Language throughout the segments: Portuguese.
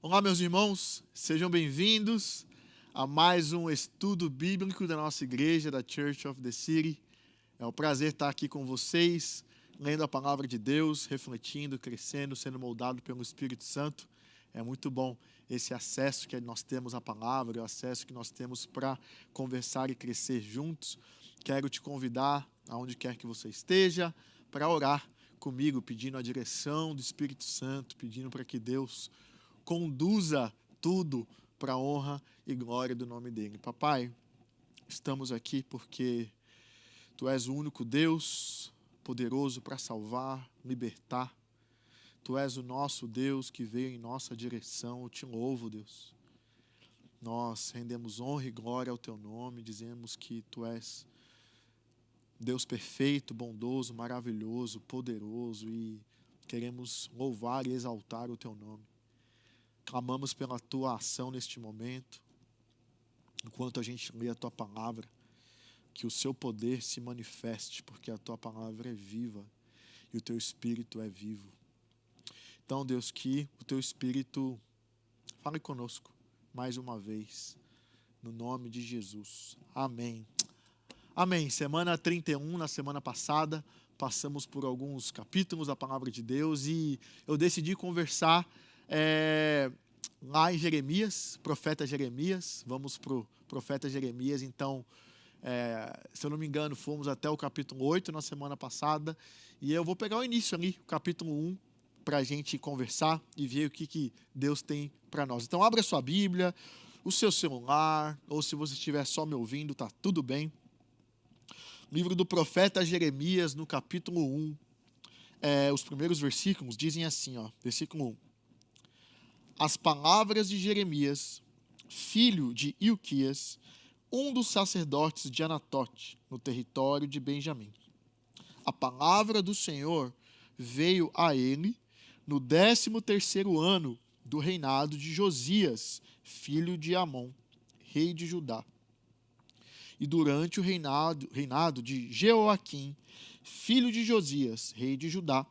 Olá, meus irmãos, sejam bem-vindos a mais um estudo bíblico da nossa igreja, da Church of the City. É um prazer estar aqui com vocês, lendo a palavra de Deus, refletindo, crescendo, sendo moldado pelo Espírito Santo. É muito bom esse acesso que nós temos à palavra, o acesso que nós temos para conversar e crescer juntos. Quero te convidar, aonde quer que você esteja, para orar comigo, pedindo a direção do Espírito Santo, pedindo para que Deus conduza tudo para a honra e glória do nome dele. Papai, estamos aqui porque Tu és o único Deus poderoso para salvar, libertar. Tu és o nosso Deus que veio em nossa direção. Eu te louvo, Deus. Nós rendemos honra e glória ao Teu nome, dizemos que Tu és Deus perfeito, bondoso, maravilhoso, poderoso e queremos louvar e exaltar o Teu nome. Clamamos pela Tua ação neste momento, enquanto a gente lê a Tua palavra, que o Seu poder se manifeste, porque a Tua palavra é viva e o Teu Espírito é vivo. Então, Deus, que o Teu Espírito fale conosco mais uma vez, no nome de Jesus. Amém. Amém. Semana 31, na semana passada, passamos por alguns capítulos da palavra de Deus e eu decidi conversar lá em Jeremias, profeta Jeremias. Vamos para o profeta Jeremias. Então, se eu não me engano, fomos até o capítulo 8 na semana passada e eu vou pegar o início ali, o capítulo 1, para a gente conversar e ver o que Deus tem para nós. Então, abra sua Bíblia, o seu celular, ou se você estiver só me ouvindo, tá tudo bem. Livro do profeta Jeremias, no capítulo 1, os primeiros versículos dizem assim, versículo 1. As palavras de Jeremias, filho de Ilquias, um dos sacerdotes de Anatote, no território de Benjamim. A palavra do Senhor veio a ele no 13º ano do reinado de Josias, filho de Amon, rei de Judá. E durante o reinado de Jeoaquim, filho de Josias, rei de Judá,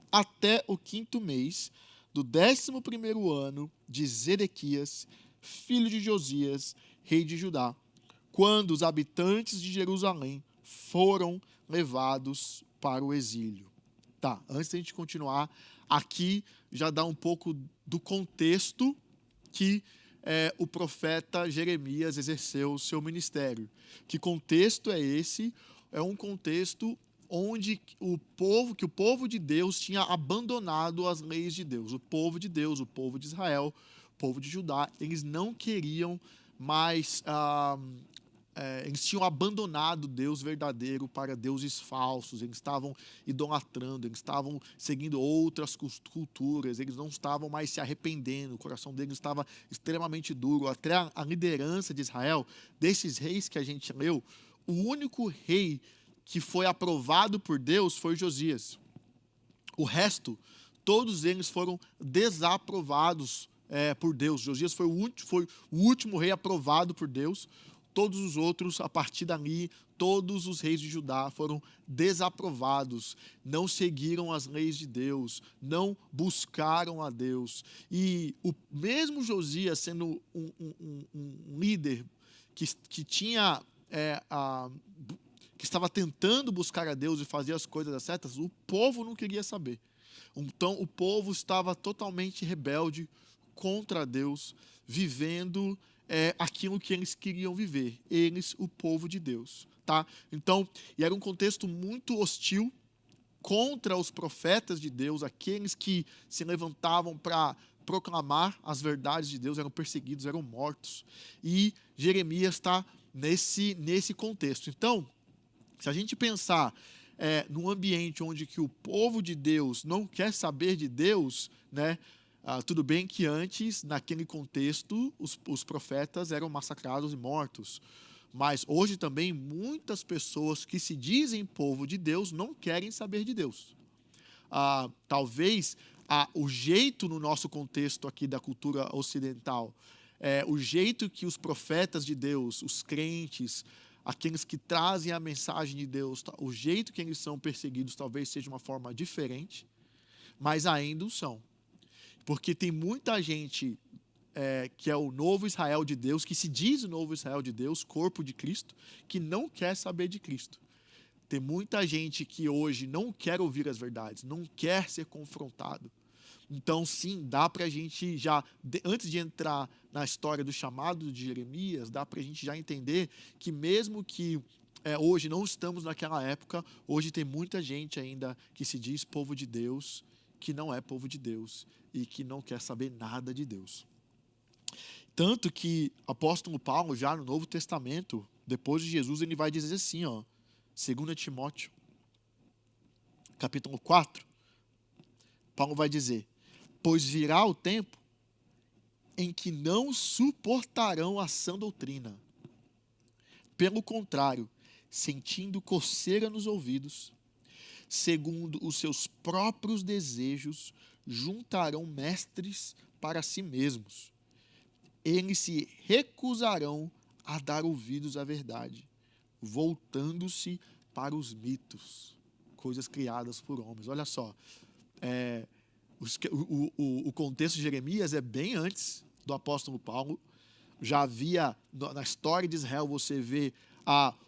até o 5º mês do 11º ano de Zedequias, filho de Josias, rei de Judá, quando os habitantes de Jerusalém foram levados para o exílio. Tá, antes da gente continuar, aqui já dá um pouco do contexto que o profeta Jeremias exerceu o seu ministério. Que contexto é esse? É um contexto onde o povo de Deus tinha abandonado as leis de Deus. O povo de Deus, o povo de Israel, o povo de Judá, eles não queriam mais... eles tinham abandonado Deus verdadeiro para deuses falsos, eles estavam idolatrando, eles estavam seguindo outras culturas, eles não estavam mais se arrependendo, o coração deles estava extremamente duro. Até a liderança de Israel, desses reis que a gente leu, o único rei que foi aprovado por Deus foi Josias. O resto, todos eles foram desaprovados por Deus. Josias foi o último rei aprovado por Deus. Todos os outros, a partir dali, todos os reis de Judá foram desaprovados, não seguiram as leis de Deus, não buscaram a Deus. E o mesmo Josias, sendo um líder que tinha... que estava tentando buscar a Deus e fazer as coisas certas, o povo não queria saber. Então, o povo estava totalmente rebelde contra Deus, vivendo aquilo que eles queriam viver. Eles, o povo de Deus. Tá? Então, e era um contexto muito hostil contra os profetas de Deus, aqueles que se levantavam para proclamar as verdades de Deus, eram perseguidos, eram mortos. E Jeremias está nesse contexto. Então, se a gente pensar num ambiente onde que o povo de Deus não quer saber de Deus, né? Tudo bem que antes, naquele contexto, os profetas eram massacrados e mortos. Mas hoje também muitas pessoas que se dizem povo de Deus não querem saber de Deus. Talvez o jeito no nosso contexto aqui da cultura ocidental, o jeito que os profetas de Deus, os crentes, aqueles que trazem a mensagem de Deus, o jeito que eles são perseguidos talvez seja uma forma diferente, mas ainda o são. Porque tem muita gente que é o novo Israel de Deus, que se diz o novo Israel de Deus, corpo de Cristo, que não quer saber de Cristo. Tem muita gente que hoje não quer ouvir as verdades, não quer ser confrontado. Então, sim, dá para a gente já, antes de entrar na história do chamado de Jeremias, dá para a gente já entender que mesmo que hoje não estamos naquela época, hoje tem muita gente ainda que se diz povo de Deus, que não é povo de Deus e que não quer saber nada de Deus. Tanto que o apóstolo Paulo, já no Novo Testamento, depois de Jesus, ele vai dizer assim, 2 Timóteo, capítulo 4, Paulo vai dizer: pois virá o tempo em que não suportarão a sã doutrina. Pelo contrário, sentindo coceira nos ouvidos, segundo os seus próprios desejos, juntarão mestres para si mesmos. Eles se recusarão a dar ouvidos à verdade, voltando-se para os mitos, coisas criadas por homens. Olha só, o contexto de Jeremias é bem antes do apóstolo Paulo. Já havia, na história de Israel, você vê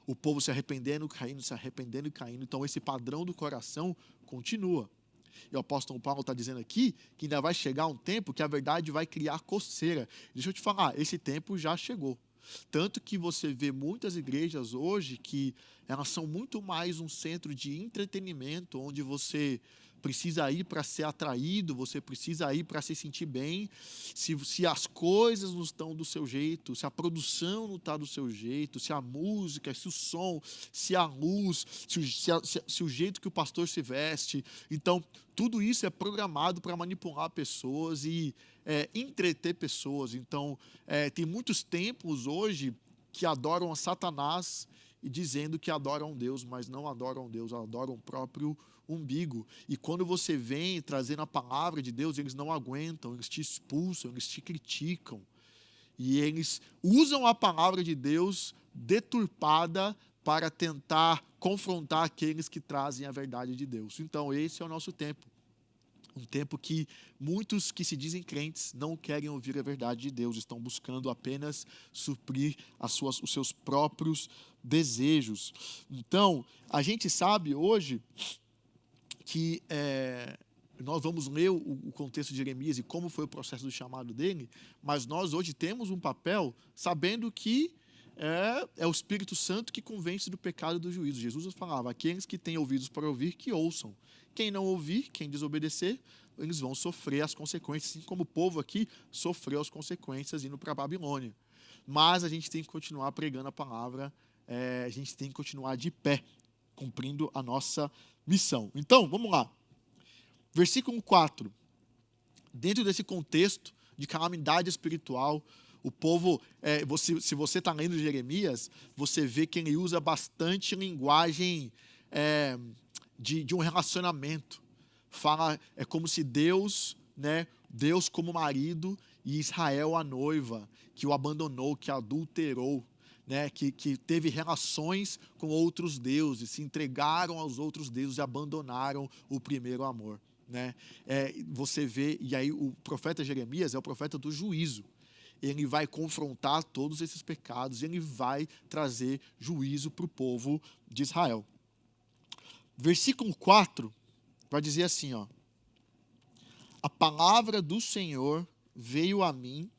o povo se arrependendo, caindo, se arrependendo e caindo. Então, esse padrão do coração continua. E o apóstolo Paulo está dizendo aqui que ainda vai chegar um tempo que a verdade vai criar coceira. Deixa eu te falar, esse tempo já chegou. Tanto que você vê muitas igrejas hoje que elas são muito mais um centro de entretenimento, onde você precisa ir para ser atraído, você precisa ir para se sentir bem. Se as coisas não estão do seu jeito, se a produção não está do seu jeito, se a música, se o som, se a luz, se o jeito que o pastor se veste. Então, tudo isso é programado para manipular pessoas e entreter pessoas. Então, tem muitos templos hoje que adoram a Satanás e dizendo que adoram Deus, mas não adoram Deus, adoram o próprio umbigo. E quando você vem trazendo a palavra de Deus, eles não aguentam, eles te expulsam, eles te criticam. E eles usam a palavra de Deus deturpada para tentar confrontar aqueles que trazem a verdade de Deus. Então, esse é o nosso tempo. Um tempo que muitos que se dizem crentes não querem ouvir a verdade de Deus, estão buscando apenas suprir os seus próprios desejos. Então, a gente sabe hoje que nós vamos ler o contexto de Jeremias e como foi o processo do chamado dele, mas nós hoje temos um papel sabendo que é o Espírito Santo que convence do pecado e do juízo. Jesus falava: aqueles que têm ouvidos para ouvir, que ouçam. Quem não ouvir, quem desobedecer, eles vão sofrer as consequências, assim como o povo aqui sofreu as consequências indo para a Babilônia. Mas a gente tem que continuar pregando a palavra, a gente tem que continuar de pé, cumprindo a nossa missão. Então, vamos lá. Versículo 4. Dentro desse contexto de calamidade espiritual, o povo, se você está lendo Jeremias, você vê que ele usa bastante linguagem de um relacionamento. Fala, é como se Deus, Deus como marido e Israel a noiva, que o abandonou, que adulterou, que teve relações com outros deuses, se entregaram aos outros deuses e abandonaram o primeiro amor. Você vê, e aí o profeta Jeremias é o profeta do juízo. Ele vai confrontar todos esses pecados e ele vai trazer juízo para o povo de Israel. Versículo 4 vai dizer assim, a palavra do Senhor veio a mim,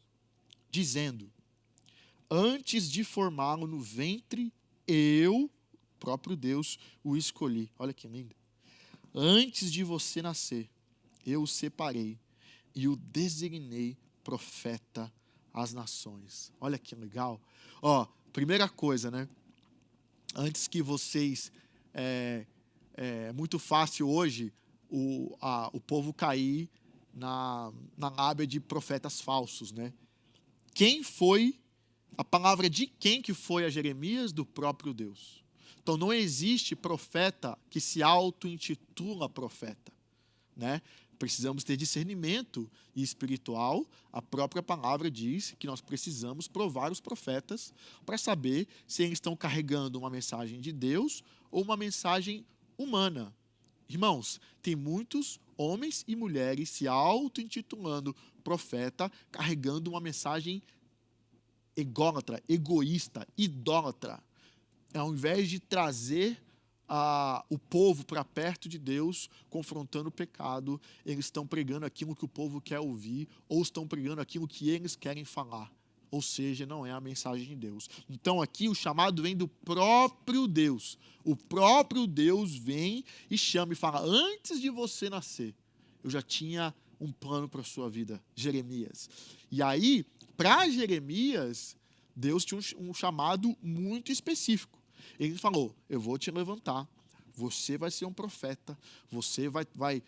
dizendo: antes de formá-lo no ventre, eu, próprio Deus, o escolhi. Olha que lindo. Antes de você nascer, eu o separei e o designei profeta às nações. Olha que legal. Primeira coisa, antes que vocês... É muito fácil hoje o povo cair na lábia de profetas falsos, Quem foi, a palavra de quem que foi a Jeremias? Do próprio Deus. Então não existe profeta que se auto-intitula profeta, Precisamos ter discernimento espiritual. A própria palavra diz que nós precisamos provar os profetas para saber se eles estão carregando uma mensagem de Deus ou uma mensagem humana. Irmãos, tem muitos homens e mulheres se auto-intitulando profeta, carregando uma mensagem ególatra, egoísta, idólatra. Ao invés de trazer o povo para perto de Deus, confrontando o pecado, eles estão pregando aquilo que o povo quer ouvir, ou estão pregando aquilo que eles querem falar. Ou seja, não é a mensagem de Deus. Então aqui o chamado vem do próprio Deus. O próprio Deus vem e chama e fala: antes de você nascer, eu já tinha um plano para a sua vida, Jeremias. E aí, para Jeremias, Deus tinha um chamado muito específico. Ele falou: eu vou te levantar, você vai ser um profeta, você vai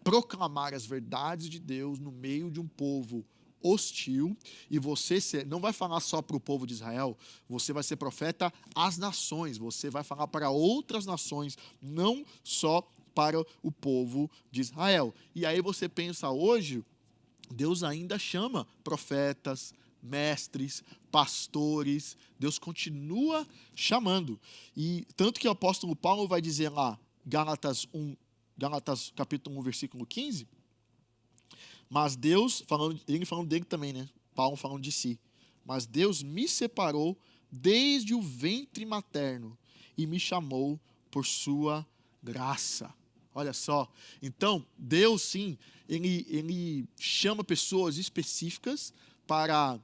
proclamar as verdades de Deus no meio de um povo hostil, e você não vai falar só para o povo de Israel, você vai ser profeta às nações, você vai falar para outras nações, não só para o povo de Israel. E aí você pensa hoje, Deus ainda chama profetas, mestres, pastores, Deus continua chamando. E tanto que o apóstolo Paulo vai dizer lá, Gálatas capítulo 1, versículo 15, mas Deus, ele falando dele também, né? Paulo falando de si. Mas Deus me separou desde o ventre materno e me chamou por sua graça. Olha só. Então, Deus, sim, ele chama pessoas específicas para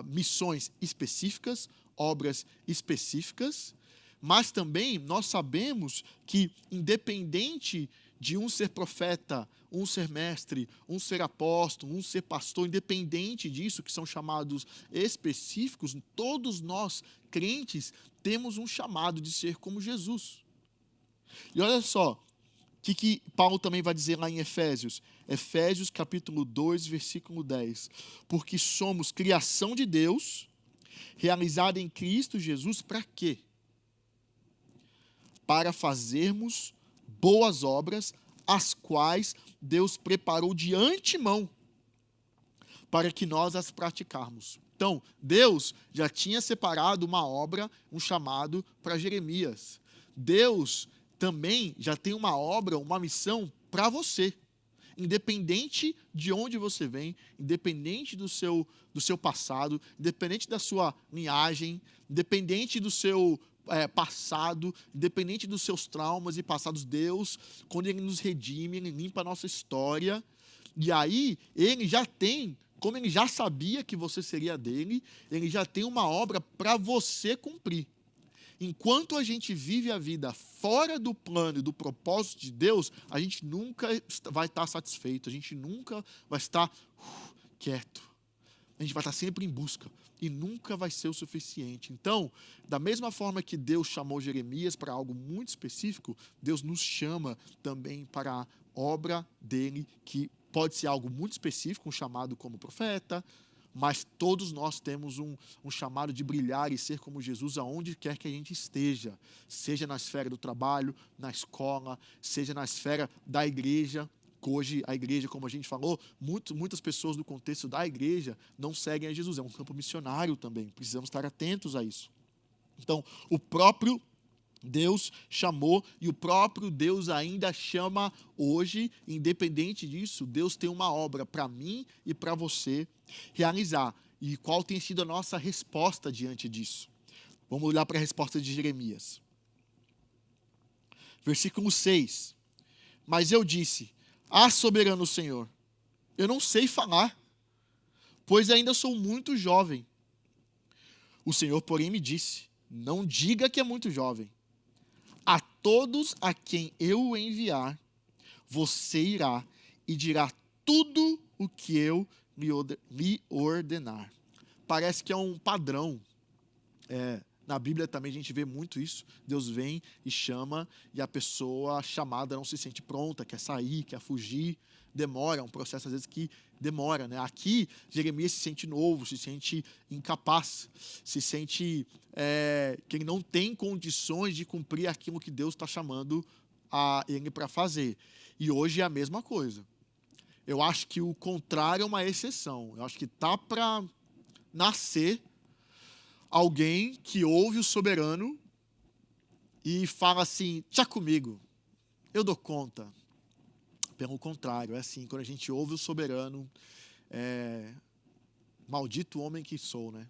missões específicas, obras específicas, mas também nós sabemos que, independente de um ser profeta, um ser mestre, um ser apóstolo, um ser pastor, independente disso, que são chamados específicos, todos nós, crentes, temos um chamado de ser como Jesus. E olha só, o que Paulo também vai dizer lá em Efésios? Efésios capítulo 2, versículo 10. Porque somos criação de Deus, realizada em Cristo Jesus, para quê? Para fazermos boas obras, as quais Deus preparou de antemão para que nós as praticarmos. Então, Deus já tinha separado uma obra, um chamado para Jeremias. Deus também já tem uma obra, uma missão para você. Independente de onde você vem, independente do seu passado, independente da sua linhagem, independente do seu passado, independente dos seus traumas e passados, Deus, quando Ele nos redime, Ele limpa a nossa história, e aí Ele já tem, como Ele já sabia que você seria dele, Ele já tem uma obra para você cumprir. Enquanto a gente vive a vida fora do plano e do propósito de Deus, a gente nunca vai estar satisfeito, a gente nunca vai estar quieto. A gente vai estar sempre em busca e nunca vai ser o suficiente. Então, da mesma forma que Deus chamou Jeremias para algo muito específico, Deus nos chama também para a obra dele, que pode ser algo muito específico, um chamado como profeta, mas todos nós temos um chamado de brilhar e ser como Jesus aonde quer que a gente esteja, seja na esfera do trabalho, na escola, seja na esfera da igreja. Hoje a igreja, como a gente falou, muitas pessoas do contexto da igreja não seguem a Jesus, é um campo missionário também, precisamos estar atentos a isso. Então, o próprio Deus chamou e o próprio Deus ainda chama hoje, independente disso, Deus tem uma obra para mim e para você realizar. E qual tem sido a nossa resposta diante disso? Vamos olhar para a resposta de Jeremias. Versículo 6. Mas eu disse: soberano Senhor, eu não sei falar, pois ainda sou muito jovem. O Senhor, porém, me disse: não diga que é muito jovem. A todos a quem eu o enviar, você irá e dirá tudo o que eu lhe ordenar. Parece que é um padrão. Na Bíblia também a gente vê muito isso. Deus vem e chama, e a pessoa chamada não se sente pronta, quer sair, quer fugir. Demora, é um processo às vezes que demora, né? Aqui, Jeremias se sente novo, se sente incapaz, se sente que ele não tem condições de cumprir aquilo que Deus está chamando a ele para fazer. E hoje é a mesma coisa. Eu acho que o contrário é uma exceção. Eu acho que está para nascer alguém que ouve o soberano e fala assim: "Deixa comigo, eu dou conta, Pelo contrário, é assim, quando a gente ouve o soberano, maldito homem que sou, né?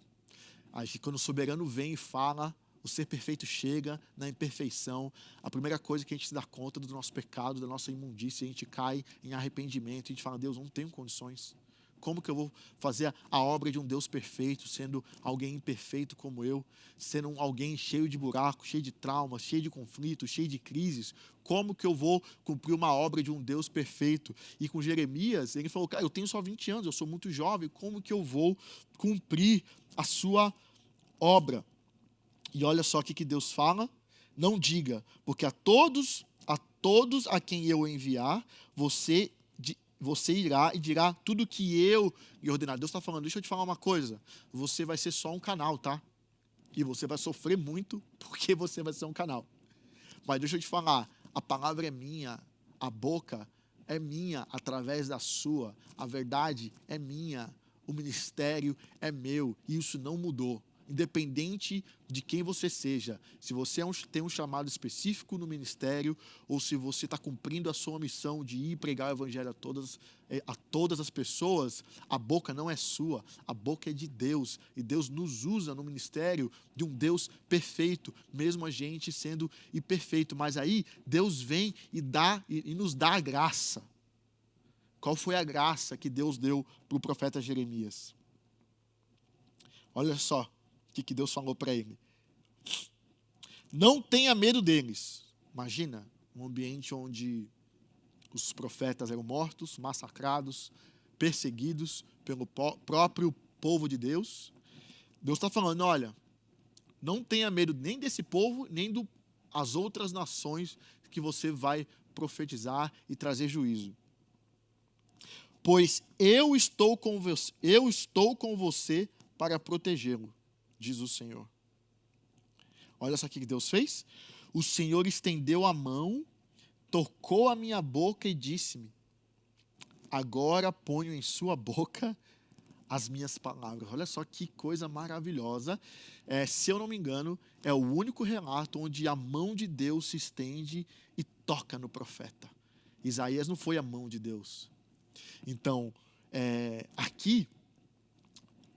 Quando o soberano vem e fala, o ser perfeito chega na imperfeição, a primeira coisa que a gente se dá conta do nosso pecado, da nossa imundícia, a gente cai em arrependimento, a gente fala, Deus, não tenho condições. Como que eu vou fazer a obra de um Deus perfeito, sendo alguém imperfeito como eu, sendo alguém cheio de buracos, cheio de traumas, cheio de conflitos, cheio de crises? Como que eu vou cumprir uma obra de um Deus perfeito? E com Jeremias, ele falou, cara, eu tenho só 20 anos, eu sou muito jovem, como que eu vou cumprir a sua obra? E olha só o que Deus fala, não diga, porque a todos a quem eu enviar, você irá e dirá tudo que eu lhe ordenar. Deus está falando, deixa eu te falar uma coisa, você vai ser só um canal, tá? E você vai sofrer muito, porque você vai ser um canal. Mas deixa eu te falar, a palavra é minha, a boca é minha através da sua, a verdade é minha, o ministério é meu, e isso não mudou. Independente de quem você seja, se você tem um chamado específico no ministério, ou se você está cumprindo a sua missão de ir pregar o evangelho a todas as pessoas, a boca não é sua, a boca é de Deus, e Deus nos usa no ministério de um Deus perfeito, mesmo a gente sendo imperfeito, mas aí Deus vem e nos dá a graça. Qual foi a graça que Deus deu para o profeta Jeremias? Olha só o que Deus falou para ele. Não tenha medo deles. Imagina, um ambiente onde os profetas eram mortos, massacrados, perseguidos pelo próprio povo de Deus. Deus está falando, olha, não tenha medo nem desse povo, nem das outras nações que você vai profetizar e trazer juízo. Pois eu estou com você para protegê-lo, diz o Senhor. Olha só o que Deus fez. O Senhor estendeu a mão, tocou a minha boca e disse-me, agora ponho em sua boca as minhas palavras. Olha só que coisa maravilhosa. Se eu não me engano, é o único relato onde a mão de Deus se estende e toca no profeta. Isaías não foi a mão de Deus. Então, aqui,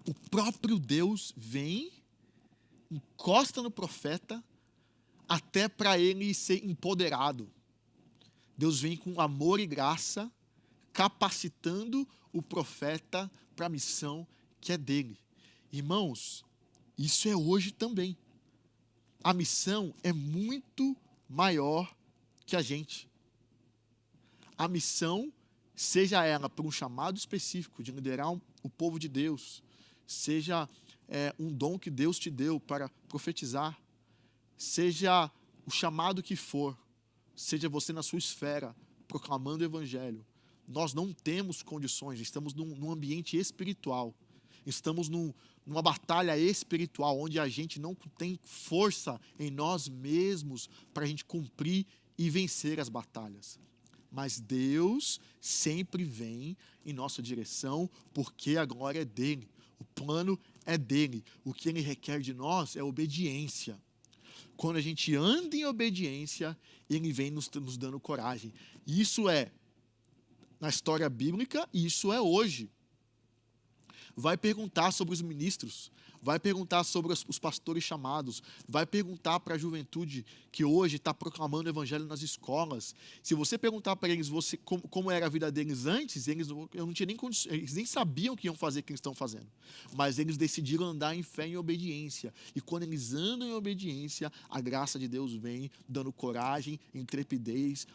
o próprio Deus vem, encosta no profeta, até para ele ser empoderado. Deus vem com amor e graça, capacitando o profeta para a missão que é dele. Irmãos, isso é hoje também. A missão é muito maior que a gente. A missão, seja ela por um chamado específico de liderar o povo de Deus, seja um dom que Deus te deu para profetizar, seja o chamado que for, seja você na sua esfera, proclamando o evangelho, nós não temos condições, estamos num ambiente espiritual, estamos numa batalha espiritual, onde a gente não tem força em nós mesmos para a gente cumprir e vencer as batalhas. Mas Deus sempre vem em nossa direção, porque a glória é dele, o plano é dele, o que ele requer de nós é obediência. Quando a gente anda em obediência, ele vem nos dando coragem. Isso é na história bíblica e isso é hoje. Vai perguntar sobre os ministros, vai perguntar sobre os pastores chamados, vai perguntar para a juventude que hoje está proclamando o evangelho nas escolas. Se você perguntar para eles como era a vida deles antes, eles nem sabiam o que iam fazer, o que eles estão fazendo. Mas eles decidiram andar em fé e em obediência. E quando eles andam em obediência, a graça de Deus vem dando coragem, intrepidez,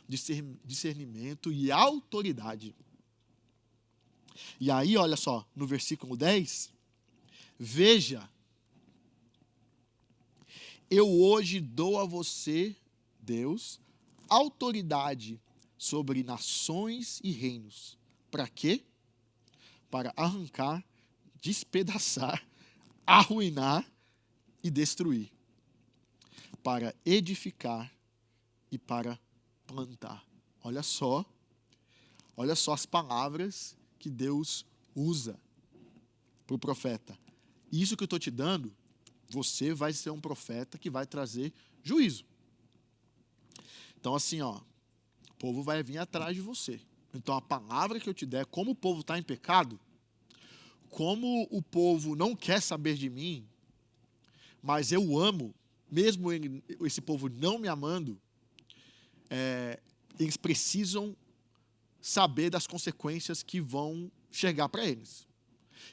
discernimento e autoridade. E aí, olha só, no versículo 10, veja, eu hoje dou a você, Deus, autoridade sobre nações e reinos. Para quê? Para arrancar, despedaçar, arruinar e destruir. Para edificar e para plantar. Olha só as palavras que Deus usa para o profeta. Isso que eu estou te dando, você vai ser um profeta que vai trazer juízo. Então assim, o povo vai vir atrás de você. Então, a palavra que eu te der, como o povo está em pecado, como o povo não quer saber de mim, mas eu amo, mesmo esse povo não me amando, eles precisam saber das consequências que vão chegar para eles.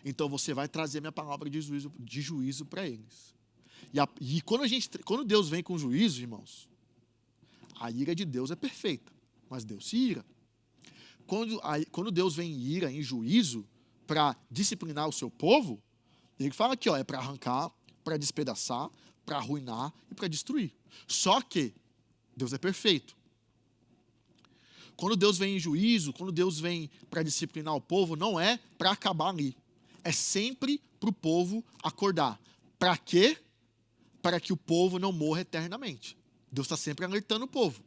Então, você vai trazer minha palavra de juízo para eles. E quando Deus vem com juízo, irmãos, a ira de Deus é perfeita, mas Deus se ira. Quando Deus vem em ira, em juízo, para disciplinar o seu povo, ele fala aqui, é para arrancar, para despedaçar, para arruinar e para destruir. Só que Deus é perfeito. Quando Deus vem em juízo, quando Deus vem para disciplinar o povo, não é para acabar ali. É sempre para o povo acordar. Para quê? Para que o povo não morra eternamente. Deus está sempre alertando o povo.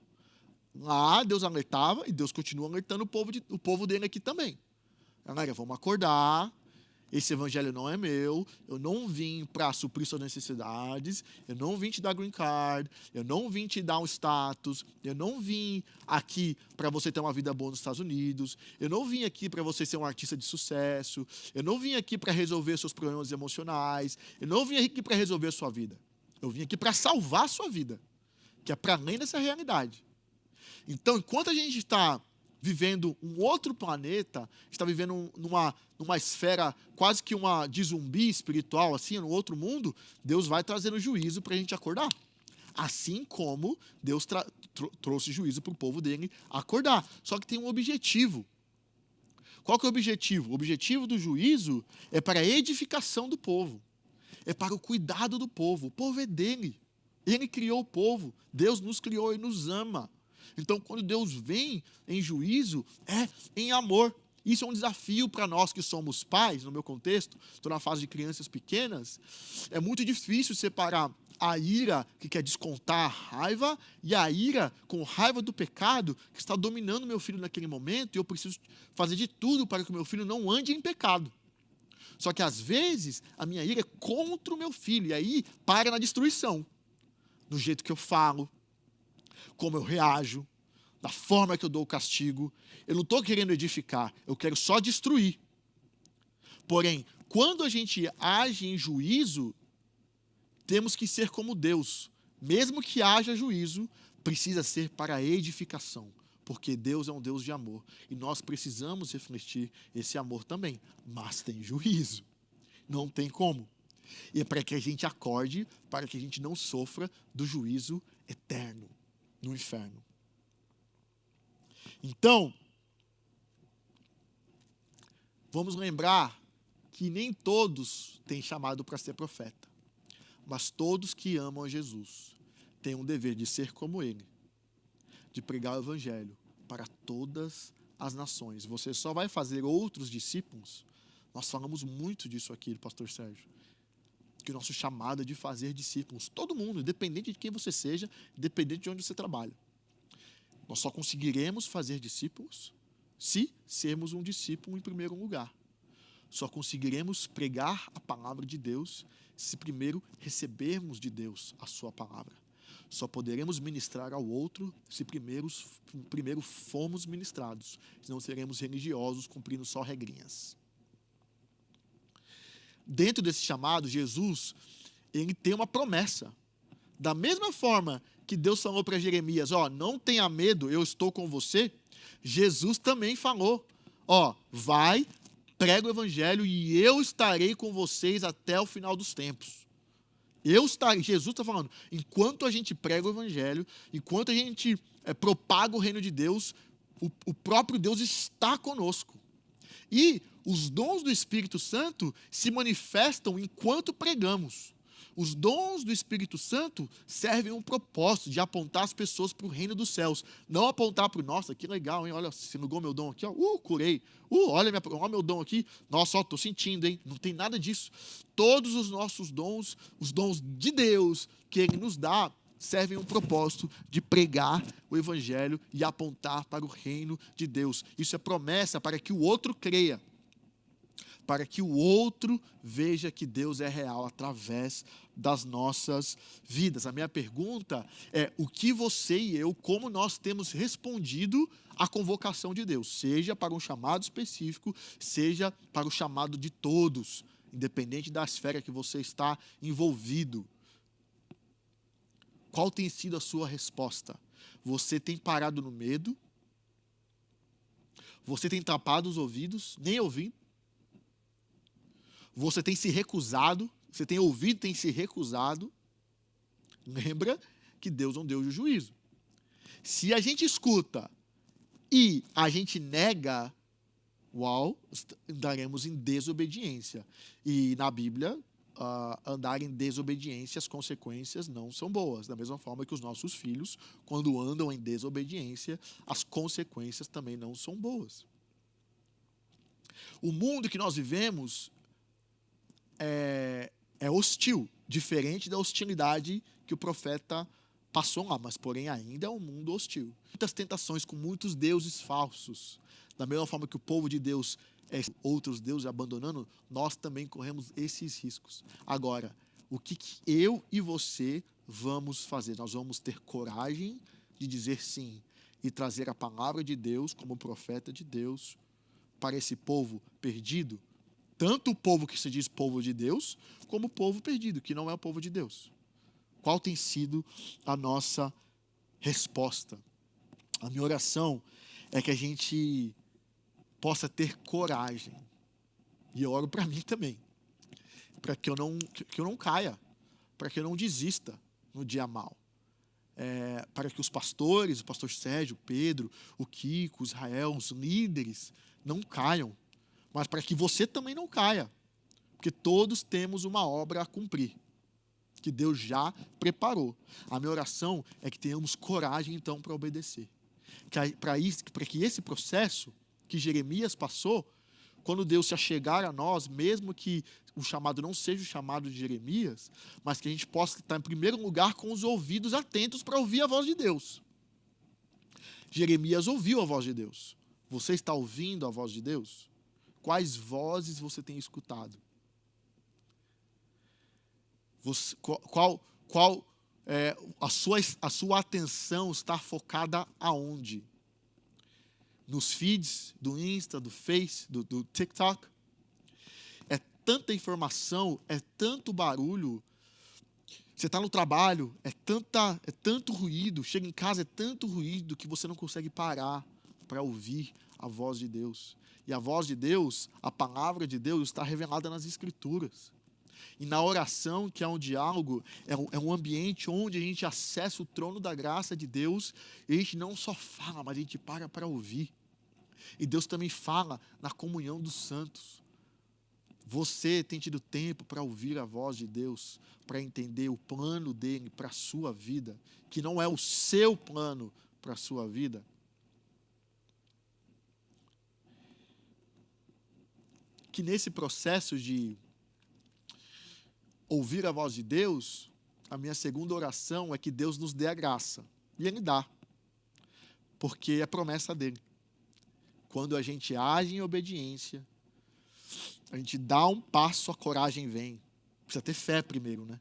Lá Deus alertava e Deus continua alertando o povo dele aqui também. Galera, vamos acordar. Esse evangelho não é meu. Eu não vim para suprir suas necessidades. Eu não vim te dar green card. Eu não vim te dar um status. Eu não vim aqui para você ter uma vida boa nos Estados Unidos. Eu não vim aqui para você ser um artista de sucesso. Eu não vim aqui para resolver seus problemas emocionais. Eu não vim aqui para resolver a sua vida. Eu vim aqui para salvar a sua vida, que é para além dessa realidade. Então, enquanto a gente está vivendo um outro planeta, está vivendo numa esfera quase que de zumbi espiritual, assim, no outro mundo, Deus vai trazendo juízo para a gente acordar. Assim como Deus trouxe juízo para o povo dele acordar. Só que tem um objetivo. Qual que é o objetivo? O objetivo do juízo é para a edificação do povo. É para o cuidado do povo. O povo é dele. Ele criou o povo. Deus nos criou e nos ama. Então, quando Deus vem em juízo, é em amor. Isso é um desafio para nós que somos pais, no meu contexto, estou na fase de crianças pequenas. É muito difícil separar a ira que quer descontar a raiva e a ira com raiva do pecado que está dominando meu filho naquele momento e eu preciso fazer de tudo para que o meu filho não ande em pecado. Só que, às vezes, a minha ira é contra o meu filho. E aí, para na destruição. No jeito que eu falo, como eu reajo, da forma que eu dou o castigo. Eu não estou querendo edificar, eu quero só destruir. Porém, quando a gente age em juízo, temos que ser como Deus. Mesmo que haja juízo, precisa ser para a edificação. Porque Deus é um Deus de amor. E nós precisamos refletir esse amor também. Mas tem juízo. Não tem como. E é para que a gente acorde, para que a gente não sofra do juízo eterno no inferno. Então, vamos lembrar que nem todos têm chamado para ser profeta. Mas todos que amam a Jesus têm um dever de ser como ele. De pregar o evangelho para todas as nações. Você só vai fazer outros discípulos. Nós falamos muito disso aqui, pastor Sérgio. Que o nosso chamado é de fazer discípulos. Todo mundo, independente de quem você seja, independente de onde você trabalha. Nós só conseguiremos fazer discípulos se sermos um discípulo em primeiro lugar. Só conseguiremos pregar a palavra de Deus se primeiro recebermos de Deus a sua palavra. Só poderemos ministrar ao outro se primeiro fomos ministrados. Senão seremos religiosos cumprindo só regrinhas. Dentro desse chamado, Jesus, ele tem uma promessa. Da mesma forma que Deus falou para Jeremias, não tenha medo, eu estou com você. Jesus também falou, vai, prega o evangelho e eu estarei com vocês até o final dos tempos. Jesus está falando, enquanto a gente prega o evangelho, enquanto a gente propaga o reino de Deus, o próprio Deus está conosco. E os dons do Espírito Santo se manifestam enquanto pregamos. Os dons do Espírito Santo servem um propósito de apontar as pessoas para o reino dos céus. Não apontar para o, nossa, que legal, hein? Olha, se ligou meu dom aqui, curei. Olha meu dom aqui. Nossa, estou sentindo, hein? Não tem nada disso. Todos os nossos dons, os dons de Deus que Ele nos dá, servem um propósito de pregar o evangelho e apontar para o reino de Deus. Isso é promessa para que o outro creia. para que o outro veja que Deus é real através das nossas vidas. A minha pergunta é: o que você e eu, como nós temos respondido à convocação de Deus, seja para um chamado específico, seja para o chamado de todos, independente da esfera que você está envolvido? Qual tem sido a sua resposta? Você tem parado no medo? Você tem tapado os ouvidos, nem ouvindo? Você tem se recusado? Você tem ouvido, tem se recusado? Lembra que Deus é um Deus de juízo. Se a gente escuta e a gente nega, andaremos em desobediência. E na Bíblia, andar em desobediência, as consequências não são boas. Da mesma forma que os nossos filhos, quando andam em desobediência, as consequências também não são boas. O mundo que nós vivemos é hostil, diferente da hostilidade que o profeta passou lá, mas porém ainda é um mundo hostil. Muitas tentações com muitos deuses falsos. Da mesma forma que o povo de Deus outros deuses abandonando, nós também corremos esses riscos. Agora, o que eu e você vamos fazer? Nós vamos ter coragem de dizer sim e trazer a palavra de Deus como profeta de Deus para esse povo perdido? Tanto o povo que se diz povo de Deus, como o povo perdido, que não é o povo de Deus. Qual tem sido a nossa resposta? A minha oração é que a gente possa ter coragem. E eu oro para mim também. Para que eu não caia. Para que eu não desista no dia mal. Para que os pastores, o pastor Sérgio, o Pedro, o Kiko, o Israel, os líderes, não caiam. Mas para que você também não caia. Porque todos temos uma obra a cumprir, que Deus já preparou. A minha oração é que tenhamos coragem, então, para obedecer. Para que esse processo que Jeremias passou, quando Deus se achegar a nós, mesmo que o chamado não seja o chamado de Jeremias, mas que a gente possa estar, em primeiro lugar, com os ouvidos atentos para ouvir a voz de Deus. Jeremias ouviu a voz de Deus. Você está ouvindo a voz de Deus? Quais vozes você tem escutado? A sua atenção está focada aonde? Nos feeds do Insta, do Face, do TikTok? É tanta informação, é tanto barulho. Você está no trabalho, é tanto ruído. Chega em casa, é tanto ruído que você não consegue parar para ouvir a voz de Deus. E a voz de Deus, a palavra de Deus, está revelada nas Escrituras. E na oração, que é um diálogo, é um ambiente onde a gente acessa o trono da graça de Deus, e a gente não só fala, mas a gente para ouvir. E Deus também fala na comunhão dos santos. Você tem tido tempo para ouvir a voz de Deus, para entender o plano dele para a sua vida, que não é o seu plano para a sua vida? Que nesse processo de ouvir a voz de Deus, a minha segunda oração é que Deus nos dê a graça. E Ele dá. Porque é promessa dele. Quando a gente age em obediência, a gente dá um passo, a coragem vem. Precisa ter fé primeiro, né?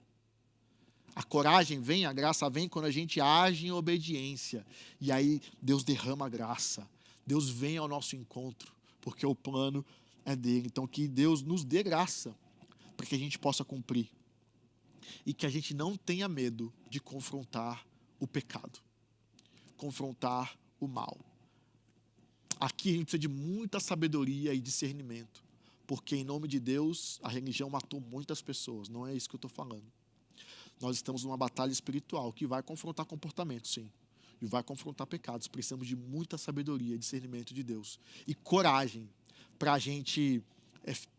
A coragem vem, a graça vem quando a gente age em obediência. E aí Deus derrama a graça. Deus vem ao nosso encontro, porque o plano é dele. Então que Deus nos dê graça para que a gente possa cumprir. E que a gente não tenha medo de confrontar o pecado. Confrontar o mal. Aqui a gente precisa de muita sabedoria e discernimento. Porque em nome de Deus, a religião matou muitas pessoas. Não é isso que eu estou falando. Nós estamos numa batalha espiritual que vai confrontar comportamentos, sim. E vai confrontar pecados. Precisamos de muita sabedoria e discernimento de Deus. E coragem para a gente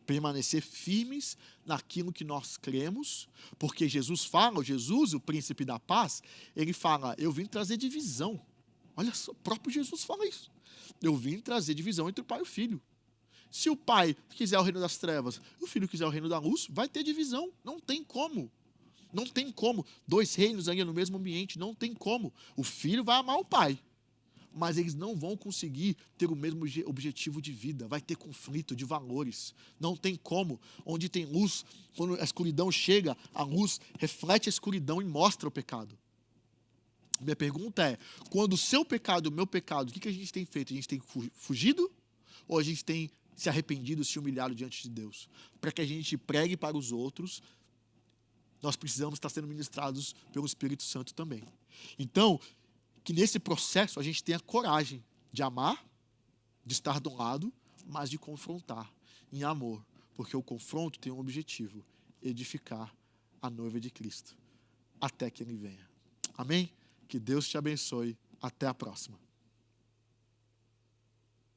permanecer firmes naquilo que nós cremos. Porque Jesus fala, Jesus, o príncipe da paz, ele fala, eu vim trazer divisão. Olha só, o próprio Jesus fala isso. Eu vim trazer divisão entre o pai e o filho. Se o pai quiser o reino das trevas, o filho quiser o reino da luz, vai ter divisão. Não tem como. Não tem como. Dois reinos aí no mesmo ambiente, não tem como. O filho vai amar o pai. mas eles não vão conseguir ter o mesmo objetivo de vida. Vai ter conflito de valores. Não tem como. Onde tem luz, quando a escuridão chega, a luz reflete a escuridão e mostra o pecado. Minha pergunta é, quando o seu pecado e o meu pecado, o que a gente tem feito? A gente tem fugido ou a gente tem se arrependido, se humilhado diante de Deus? Para que a gente pregue para os outros, nós precisamos estar sendo ministrados pelo Espírito Santo também. Então, que nesse processo a gente tenha coragem de amar, de estar do lado, mas de confrontar em amor. Porque o confronto tem um objetivo: edificar a noiva de Cristo, até que Ele venha. Amém? Que Deus te abençoe. Até a próxima.